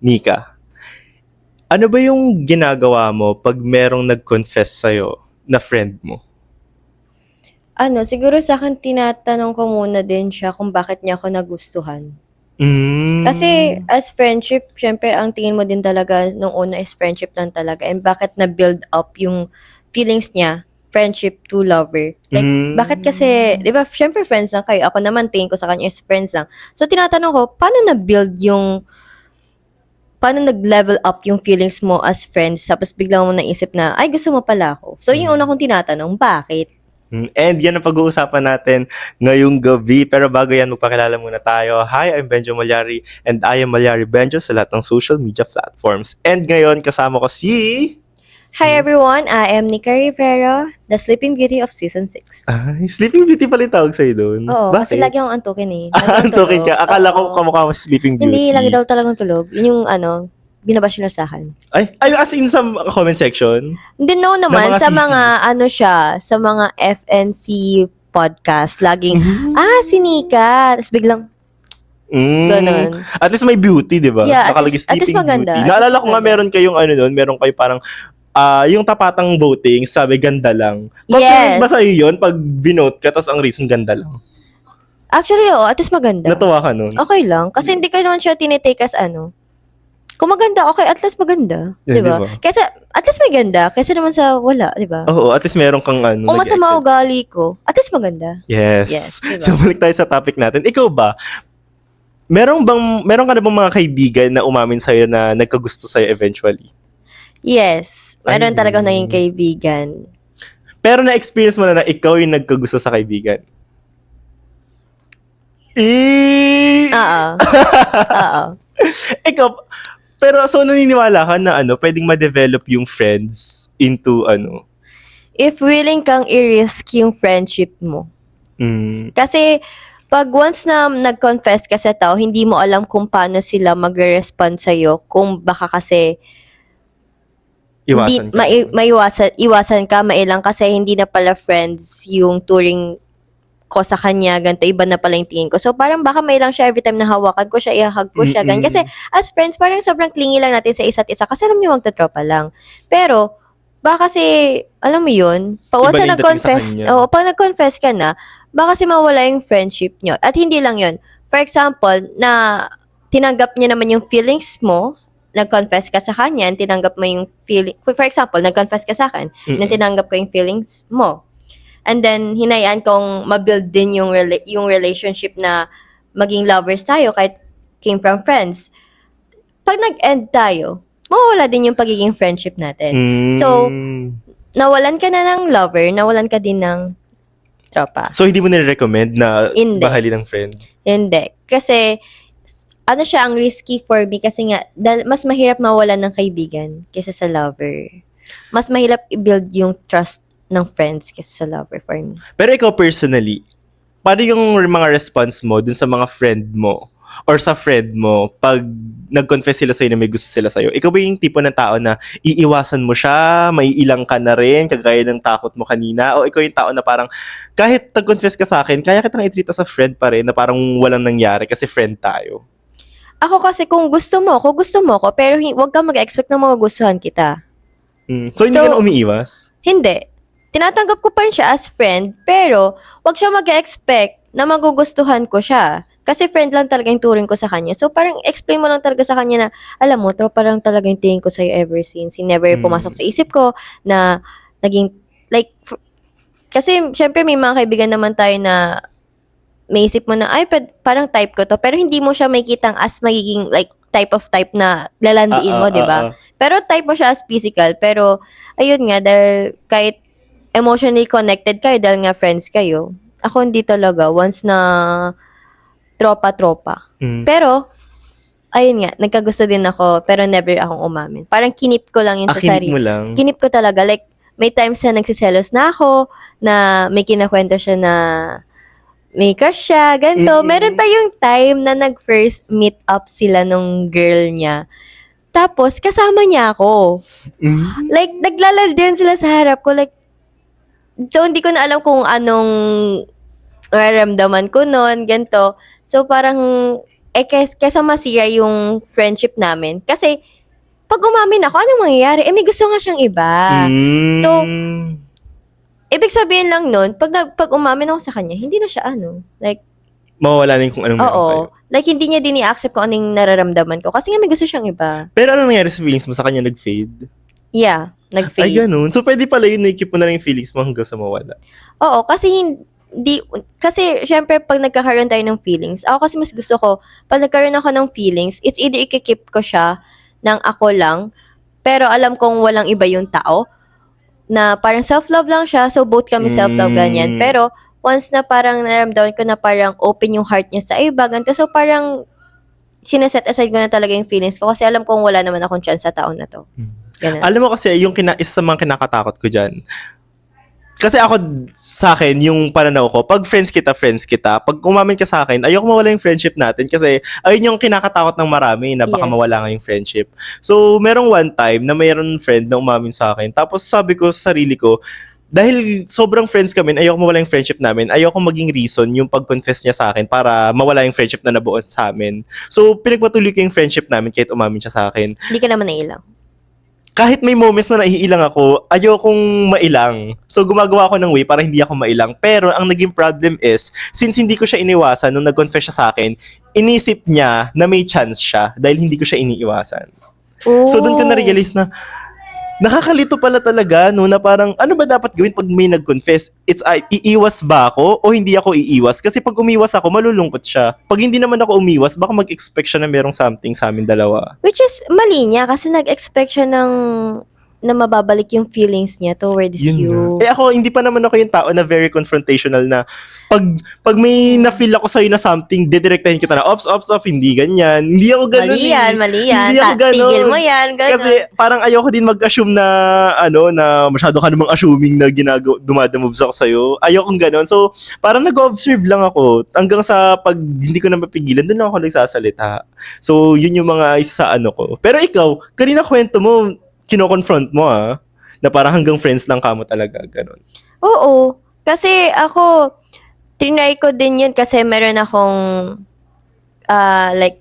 Nika, ano ba yung ginagawa mo pag merong nag-confess sa'yo na friend mo? Siguro sa'kin tinatanong ko muna din siya kung bakit niya ako nagustuhan. Kasi Mm. as friendship, siyempre ang tingin mo din talaga nung una is friendship lang talaga and bakit na-build up yung feelings niya, friendship to lover. Like, bakit kasi, Mm. di ba, siyempre friends lang kayo. Ako naman, tingin ko sa kanya is friends lang. So, tinatanong ko, paano nag-level up yung feelings mo as friends tapos biglang mo naisip na, ay, gusto mo pala ako. So, yung una kong tinatanong, bakit? And yan ang pag-uusapan natin ngayong gabi. Pero bago yan, magpakilala muna tayo. Hi, I'm Benjo Malyari and I am Malyari Benjo sa lahat ng social media platforms. And ngayon, kasama ko si... Hi everyone, I am Nika Rivero, the Sleeping Beauty of Season 6. Ay, Sleeping Beauty pala yung tawag sa'yo doon. Oo, kasi Bakit? lagi akong antukin eh. Lagi akong Antukin tulog. ka. Akala ko Oo. kamukha mo si Sleeping Hindi, lagi Beauty. daw talagang tulog. Yun yung binabash nila sa akin. Ay, as in sa comment section? Hindi, no naman, mga sa sisi. mga, sa mga FNC podcast, laging, si Nika. Tapos biglang, ganun. At least may beauty, di ba? Yeah, Nakalagay at least Sleeping maganda. Beauty. At least Naalala ko nga maganda. meron kayong meron kayo parang yung tapatang voting, sabi ganda lang. Yes. Ba sa'yo yun pag binote ka, tas ang reason ganda lang? Actually, at least maganda. Natuwa ka nun? Okay lang. Kasi hindi ka naman siya tinitake as kung maganda, okay, at least maganda. Yeah, Diba? diba? Kasi, at least may ganda. Kaysa naman sa wala, diba? Oo, at least meron kang Kung masama ugali ko, at least maganda. Yes. Yes, diba? So, balik tayo sa topic natin. Ikaw ba, meron ka na bang mga kaibigan na umamin sa'yo na nagkagusto sa'yo eventually? Yes. Meron Ay. talagang naging kaibigan. Pero na-experience mo na ikaw yung nagkagusto sa kaibigan? Oo. Oo. Ikaw, pero so naniniwala ka na pwedeng ma-develop yung friends into If willing kang i-risk yung friendship mo. Kasi, pag once na nag-confess ka sa tao, hindi mo alam kung paano sila mag-respond sa'yo. Kung baka kasi iwasan ka. iwasan ka, mailang kasi hindi na pala friends yung turing ko sa kanya, ganito, iba na pala yung tingin ko. So, parang baka mailang siya every time na hawakan ko siya, i-hug ko siya, ganyan. Kasi, as friends, parang sobrang clingy lang natin sa isa't isa kasi alam niyo magtotropa lang. Pero, baka kasi, alam mo yun, once Iba na na yung dating sa nag-confess, kanya. pag nag-confess ka na, baka kasi mawala yung friendship nyo. At hindi lang yun. For example, na tinanggap niya naman yung feelings mo, nag-confess ka sa kanya, tinanggap mo yung feeling, for example, nag-confess ka sa akin, na tinanggap ko yung feelings mo. And then, hinayaan kong ma-build din yung relationship na maging lovers tayo kahit came from friends. Pag nag-end tayo, mawawala din yung pagiging friendship natin. So, nawalan ka na ng lover, nawalan ka din ng tropa. So, hindi mo nire-recommend na Hindi. mahalin ng friend? Hindi. Kasi, siya ang risky for me kasi nga, mas mahirap mawalan ng kaibigan kaysa sa lover. Mas mahirap i-build yung trust ng friends kaysa sa lover for me. Pero ikaw personally, paano yung mga response mo dun sa mga friend mo or sa friend mo pag nag-confess sila sa'yo na may gusto sila sa'yo? Ikaw ba yung tipo ng tao na iiwasan mo siya, may ilang ka na rin, kagaya ng takot mo kanina? O ikaw yung tao na parang kahit nag-confess ka sa akin, kaya kitang i-treat as a friend pa rin na parang walang nangyari kasi friend tayo? Ako kasi kung gusto mo ko, pero huwag kang mag-expect na magugustuhan kita. So, hindi ka na umiiwas? Hindi. Tinatanggap ko pa rin siya as friend, pero wag siya mag-expect na magugustuhan ko siya. Kasi friend lang talaga yung turing ko sa kanya. So, parang explain mo lang talaga sa kanya na, alam mo, tropa lang talaga yung tingin ko sa'yo ever since. Never pumasok sa isip ko na naging, like, kasi, syempre, may mga kaibigan naman tayo na may isip mo na, ay, parang type ko to. Pero hindi mo siya makikitang as magiging, like, type na lalandiin mo, di ba? Pero type mo siya as physical. Pero, ayun nga, dahil kahit emotionally connected kayo, dahil nga friends kayo, ako hindi talaga. Once na tropa-tropa. Pero, ayun nga, nagkagusto din ako, pero never akong umamin. Parang kinip ko lang yun sa sarili. Kinip mo lang? Kinip ko talaga. Like, may times na nagsiselos na ako, na may kinakwento siya na may crush siya, ganito. Meron pa yung time na nag-first meet up sila nung girl niya. Tapos, kasama niya ako. Like, naglalaro sila sa harap ko. Like, so, hindi ko na alam kung anong nararamdaman ko nun, ganito. So, parang, kesa masira yung friendship namin. Kasi, pag umamin ako, anong mangyayari? May gusto nga siyang iba. So, ibig sabihin lang nun, pag umamin ako sa kanya, hindi na siya like, mawawala na yung kung anong meron kayo. oo. Like, hindi niya din i-accept kung anong nararamdaman ko. Kasi nga may gusto siyang iba. Pero ano nangyari sa feelings mo? Sa kanya nag-fade? Yeah, Ay, nag-fade. ganun. So, pwede pala yun, na-keep mo na lang yung feelings mo hanggang sa mawala. Oo, kasi kasi syempre pag nagkakaroon tayo ng feelings, ako kasi mas gusto ko, pag nagkaroon ako ng feelings, it's either ikikip ko siya ng ako lang, pero alam kong walang iba yung tao, na parang self-love lang siya, so both kami self-love, ganyan. Pero once na parang naramdaman ko na parang open yung heart niya sa iba, ganito, so parang sineset aside ko na talaga yung feelings ko kasi alam kong wala naman akong chance sa taon na to. Ganun. Alam mo kasi, yung isa sa mga kinakatakot ko dyan, kasi ako, sa akin, yung pananaw ko, pag friends kita. Pag umamin ka sa akin, ayoko mawala yung friendship natin kasi ayun yung kinakatakot ng marami na baka Yes. mawala nga yung friendship. So, merong one time na mayroon friend na umamin sa akin. Tapos sabi ko sa sarili ko, dahil sobrang friends kami, ayoko mawala yung friendship namin, ayoko maging reason yung pag-confess niya sa akin para mawala yung friendship na nabuo sa amin. So, pinagpatuloy ko yung friendship namin kahit umamin siya sa akin. Hindi ka naman nailang. Kahit may moments na naiilang ako, ayokong mailang. So, gumagawa ako ng way para hindi ako mailang. Pero, ang naging problem is, since hindi ko siya iniwasan nung nag-confess siya sa akin, inisip niya na may chance siya dahil hindi ko siya iniiwasan. So, doon ko na-realize na, nakakalito pala talaga, no, na parang, ano ba dapat gawin pag may nag-confess? Iiwas ba ako o hindi ako iiwas? Kasi pag umiwas ako, malulungkot siya. Pag hindi naman ako umiwas, baka mag-expect siya na merong something sa amin dalawa. Which is, mali niya kasi nag-expect siya na mababalik yung feelings niya towards Yun you. nga. Ako, hindi pa naman ako yung tao na very confrontational na pag may na-feel ako sa'yo na something, didirektahin kita na, ops, hindi ganyan. Hindi ako ganun. Mali yan. Hindi ako ganun. Tigil mo yan. Ganun. Kasi parang ayoko din mag-assume na, na masyado ka namang assuming na dumadamoves ako sa'yo. Ayokong ganun. So, parang nag-observe lang ako. Hanggang sa pag hindi ko na mapigilan, doon lang ako nagsasalita. So, yun yung mga isa sa ko. Pero ikaw, kanina kwento mo, kino-confront mo na parang hanggang friends lang ka mo talaga, ganun. Oo. Kasi ako, trinay ko din yun kasi meron akong like,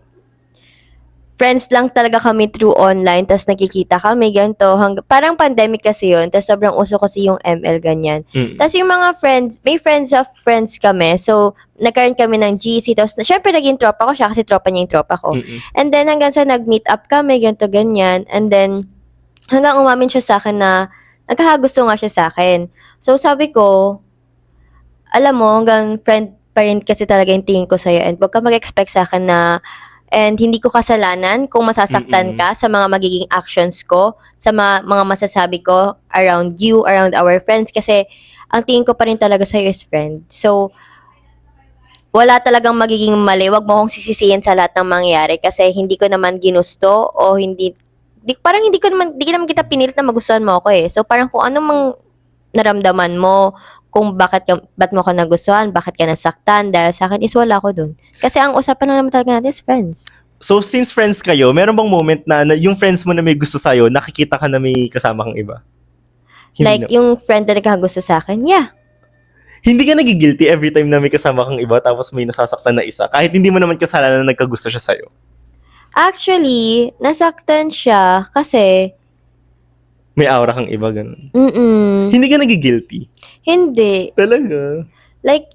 friends lang talaga kami through online, tapos nakikita kami, ganito. Parang pandemic kasi yun, tapos sobrang uso kasi yung ML, ganyan. Tapos yung mga friends, may friends of friends kami, so nagkaroon kami ng GC, tapos syempre naging tropa ko siya kasi tropa niya yung tropa ko. And then hanggang sa nag-meet up kami, ganito, ganyan. And then, hanggang umamin siya sa akin na nagkakagusto nga siya sa akin. So, sabi ko, alam mo, hanggang friend pa rin kasi talaga yung tingin ko sa'yo and huwag ka mag-expect sa akin na and hindi ko kasalanan kung masasaktan ka sa mga magiging actions ko, sa mga masasabi ko around you, around our friends kasi ang tingin ko pa rin talaga sa'yo is friend. So, wala talagang magiging mali. Huwag mo akong sisisihin sa lahat ng mangyayari kasi hindi ko naman ginusto o parang hindi ko naman kita pinilit na magustuhan mo ako eh. So parang kung ano mang naramdaman mo, kung ba't mo ko nagustuhan, bakit ka nasaktan, dahil sa akin is wala ko dun. Kasi ang usapan lang naman talaga natin is friends. So, since friends kayo, meron bang moment na yung friends mo na may gusto sa'yo, nakikita ka na may kasama kang iba? Like, yung friend na nagkakagusto sa akin, yeah. Hindi ka nagigilty every time na may kasama kang iba tapos may nasasaktan na isa, kahit hindi mo naman kasalanan na nagkagusto siya sa'yo? Actually, nasaktan siya kasi May aura kang iba, ganun. Hindi ka nagigilty? Hindi. Talaga? Like,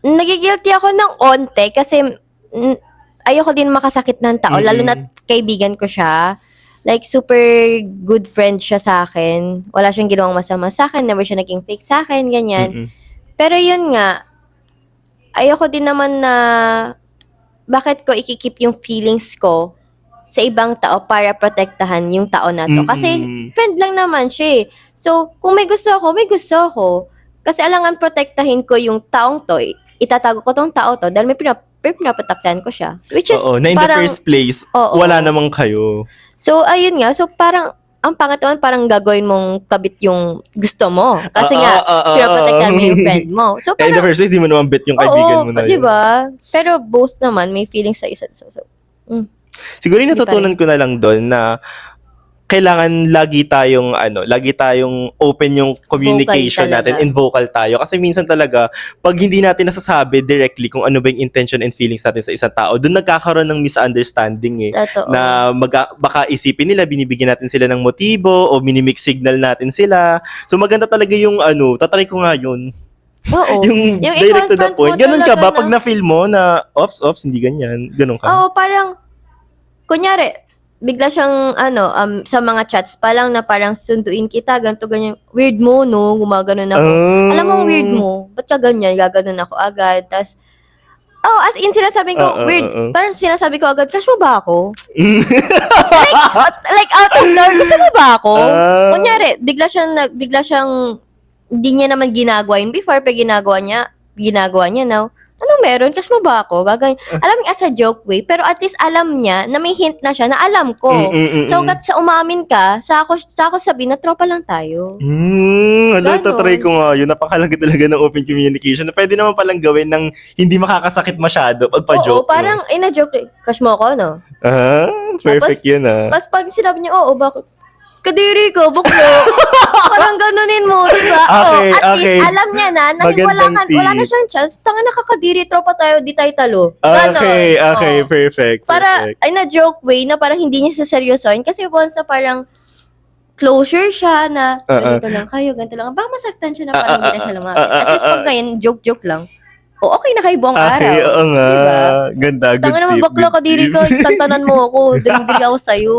nagigilty ako ng onte kasi ayoko din makasakit ng tao, lalo na kaibigan ko siya. Like, super good friend siya sa akin. Wala siyang ginawang masama sa akin, never siya naging fake sa akin, ganyan. Pero yun nga, ayoko din naman na bakit ko ikikip yung feelings ko sa ibang tao para protektahan yung tao na to. Kasi friend lang naman siya eh. So, kung may gusto ako, may gusto ako. Kasi alangan protektahin ko yung taong to. Itatago ko tong tao to dahil may pinaprotektahan ko siya. Which is na in parang, the first place, wala namang kayo. So, ayun nga. So, parang ang pangit naman parang gagawin mong kabit yung gusto mo. Kasi nga, pinaprotektahan mo yung friend mo. So, parang, in the first place, di mo naman bet yung kaibigan mo na yun. Diba? Pero both naman, may feelings sa isa. So, Siguro yung natutunan ko na lang doon na kailangan lagi tayong open yung communication Vocal talaga. natin and vocal tayo. Kasi minsan talaga, pag hindi natin nasasabi directly kung ano ba yung intention and feelings natin sa isang tao, doon nagkakaroon ng misunderstanding eh. Totoo. Na baka isipin nila, binibigyan natin sila ng motibo o minimix signal natin sila. So maganda talaga yung tatry ko nga yun. Oo. Yung Yung direct to the i-confront point. mo Ganun ka ba? talaga Pag na-feel mo na, ops, hindi ganyan. Ganun ka. Oo, parang, kunyari, bigla siyang, sa mga chats pa lang na parang sunduin kita, ganito, ganyan. Weird mo, no? Gumaganon ako. Alam mo, ang weird mo. Ba't ka ganyan? Gaganon ako agad. Tapos, as in, sinasabi ko, weird. Parang sinasabi ko agad, crush mo ba ako? like, out of nowhere, gusto mo ba ako? Kunyari, bigla siyang, hindi niya naman ginagawa yun before, pero ginagawa niya now. Ano meron? Crush mo ba ako? Gagawin. Alam mo, as a joke way, pero at least alam niya na may hint na siya na alam ko. So, sa umamin ka, sa ako sabihin na tropa lang tayo. Hala, Ganon. tatry ko nga yun. Napakalaga talaga ng open communication. Pwede naman palang gawin ng hindi makakasakit masyado pag pa-joke. Oo, parang in a joke, crush mo ako, no? Perfect yun Tapos pag sinabi niya, bakit? Kadiri ka, baklo. Parang ganunin mo, diba? Okay, at okay. least alam niya na Magandang wala na tip. siyang chance. Tanga nakakadiri, tropa tayo, di tayo talo. Okay, Ganon. Oo. perfect. Para, in a joke way, na parang hindi niya saseryosoin. Kasi once na parang closure siya na ganito lang kayo, ganito lang. Baka masaktan siya na parang hindi na siya lumapit. At least pag ngayon, joke-joke lang. Okay na kayo buong araw. Okay, oo nga. Diba? Ganda, good Tanga naman, tip. bakla good kadiri tip. ka, tantanan mo ako, dali ako sa'yo.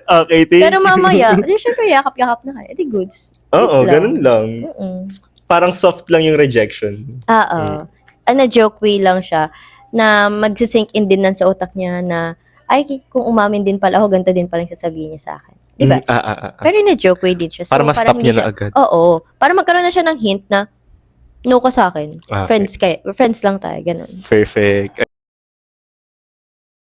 Okay, thank Pero you. mamaya, syempre yakap-yakap na kayo. Edi goods. Oo, Goods lang. ganun lang. Mm-mm. Parang soft lang yung rejection. Oo. Na joke way lang siya na magsisink in din nan sa utak niya na kung umamin din pala ako, ganito din pala yung sasabihin niya sa akin. Diba? Pero in a joke way din siya. So, Para ma-stop parang hindi niya na siya- agad. Oo. Para magkaroon na siya ng hint na no ka sa akin. Okay. Friends lang tayo. Ganun. Perfect.